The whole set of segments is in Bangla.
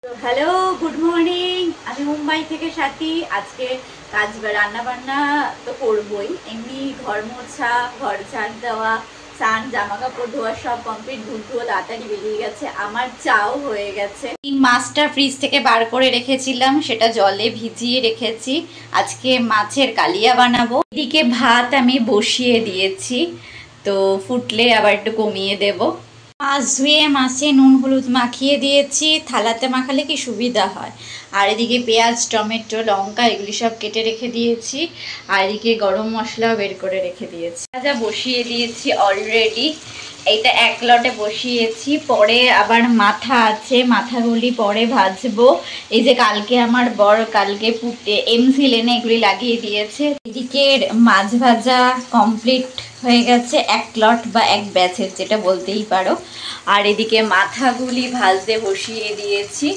Hello, good morning. আমি মুম্বাই থেকে সাথী। আজকে কাজ রান্না বান্না তো করবই, এমনি ঘর মোছা, ঘর ঝাড় দেওয়া, স্নান, জামা কাপড় ধোয়া সব কমপ্লিট। ধুলো তাড়াতাড়ি বেরিয়ে গেছে। আমার চাও হয়ে গেছে। এই মাছটা ফ্রিজ থেকে বার করে রেখেছিলাম, সেটা জলে ভিজিয়ে রেখেছি। আজকে মাছের কালিয়া বানাবো। এদিকে ভাত আমি বসিয়ে দিয়েছি, তো ফুটলে আবার একটু কমিয়ে দেবো। মাছ ধুয়ে মাছে নুন হলুদ মাখিয়ে দিয়েছি। থালাতে মাখালে কি সুবিধা হয়। আর এদিকে পেঁয়াজ, টমেটো, লঙ্কা এগুলি সব কেটে রেখে দিয়েছি। আর এদিকে গরম মশলাও বের করে রেখে দিয়েছি। ভাজা বসিয়ে দিয়েছি অলরেডি। এইটা এক লটে বসিয়েছি, পরে আবার মাথা আছে, মাথাগুলি পরে ভাজবো। এই যে কালকে আমার বর কালকে এমসিল এনে এগুলি লাগিয়ে দিয়েছে। এদিকে মাছ ভাজা কমপ্লিট হয়ে গেছে, এক লট বা এক ব্যাচের যেটা বলতেই পারো। আর এদিকে মাথাগুলি ভাজতে বসিয়ে দিয়েছি।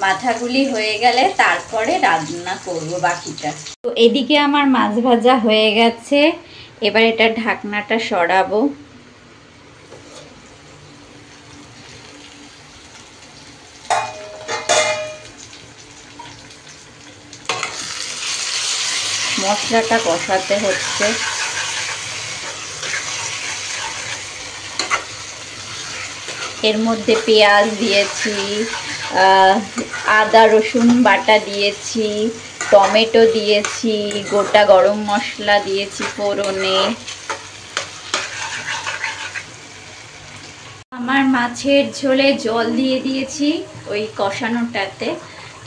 মাথাগুলি হয়ে গেলে তারপরে রান্না করব বাকিটা। তো এদিকে আমার মাছ ভাজা হয়ে গেছে, এবার এটা ঢাকনাটা সরাবো। মশলাটা কষাতে হচ্ছে। এর মধ্যে পেঁয়াজ দিয়েছি, আদা রসুন বাটা দিয়েছি, টমেটো দিয়েছি, গোটা গরম মশলা দিয়েছি ফোড়নে। আমার মাছের ঝোলে জল দিয়ে দিয়েছি ওই কষানোটাতে,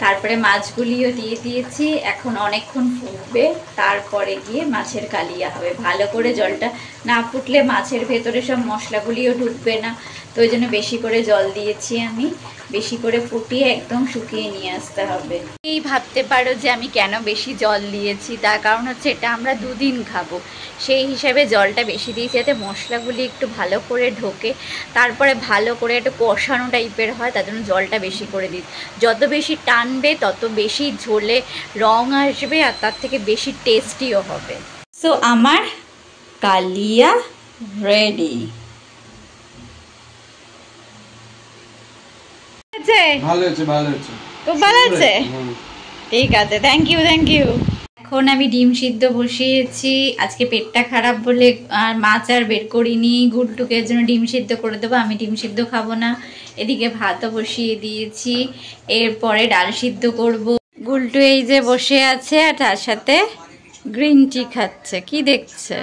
তারপরে মাছগুলিও দিয়ে দিয়েছি। এখন অনেকক্ষণ ফুটবে, তারপরে গিয়ে মাছের কালিয়া হবে। ভালো করে জলটা না ফুটলে মাছের ভেতরে সব মশলাগুলিও ঢুকবে না, তো ওই জন্য বেশি করে জল দিয়েছি আমি। বেশি করে ফুটিয়ে একদম শুকিয়ে নিয়ে আসতে হবে। এই ভাবতে পারো যে আমি কেন বেশি জল দিয়েছি, তার কারণ হচ্ছে এটা আমরা দুদিন খাবো, সেই হিসাবে জলটা বেশি দিয়েছি যাতে মশলাগুলি একটু ভালো করে ঢোকে, তারপরে ভালো করে একটু কষানো টাইপের হয়, তার জন্য জলটা বেশি করে দিই। যত বেশি টানবে তত বেশি ঝোলে রং আসবে, আর তার থেকে বেশি টেস্টিও হবে। সো আমার কালিয়া রেডি। ভালো হয়েছে, ভালো হয়েছে, খুব ভালো আছে। ঠিক আছে, থ্যাংক ইউ, থ্যাংক ইউ। এখন আমি ডিম সিদ্ধ বসিয়েছি। আজকে পেটটা খারাপ বলে আর মাছ আর বের করিনি। গুলটুকের জন্য ডিম সিদ্ধ করে দেবো, আমি ডিম সিদ্ধ খাবো না। এদিকে ভাতও বসিয়ে দিয়েছি, এরপরে ডাল সিদ্ধ করব। গুলটু এই যে বসে আছে আর তার সাথে গ্রিন টি খাচ্ছে। কি দেখছে?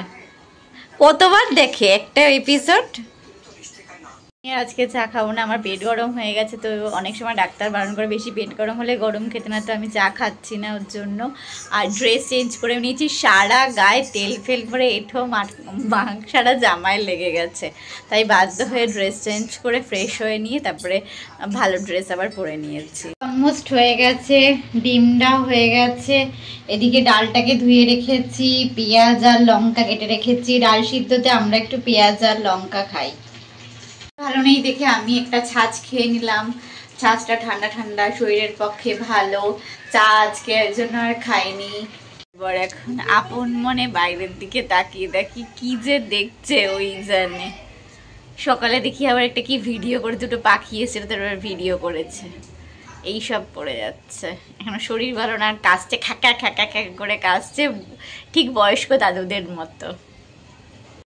কতবার দেখে একটা এপিসোড। আজকে চা খাবো না, আমার পেট গরম হয়ে গেছে। তো অনেক সময় ডাক্তার বারণ করে বেশি পেট গরম হলে গরম খেতে না, তো আমি চা খাচ্ছি না ওর জন্য। আর ড্রেস চেঞ্জ করে নিয়েছি, সারা গায়ে তেল ফেল করে এঁঠো সারা জামায় লেগে গেছে, তাই বাধ্য হয়ে ড্রেস চেঞ্জ করে ফ্রেশ হয়ে নিয়ে তারপরে ভালো ড্রেস আবার পরে নিয়েছি। অলমোস্ট হয়ে গেছে, ডিমটাও হয়ে গেছে। এদিকে ডালটাকে ধুয়ে রেখেছি, পেঁয়াজ আর লঙ্কা কেটে রেখেছি। ডাল সিদ্ধতে আমরা একটু পেঁয়াজ আর লঙ্কা খাই। ভালো নেই দেখে আমি একটা ছাঁচ খেয়ে নিলাম। ছাঁচটা ঠান্ডা ঠান্ডা, শরীরের পক্ষে ভালো। চা আজকে এর জন্য আর খাইনি। এবার এখন আপন মনে বাইরের দিকে তাকিয়ে দেখি কি যে দেখছে ওই জানে। সকালে দেখি আবার একটা কি ভিডিও করে, দুটো পাখি এসে তার ভিডিও করেছে। এইসব পড়ে যাচ্ছে। এখন শরীর ভালো না, কাশছে, খ্যাকা খ্যাকা খ্যাকা করে কাশছে, ঠিক বয়স্ক দাদুদের মতো।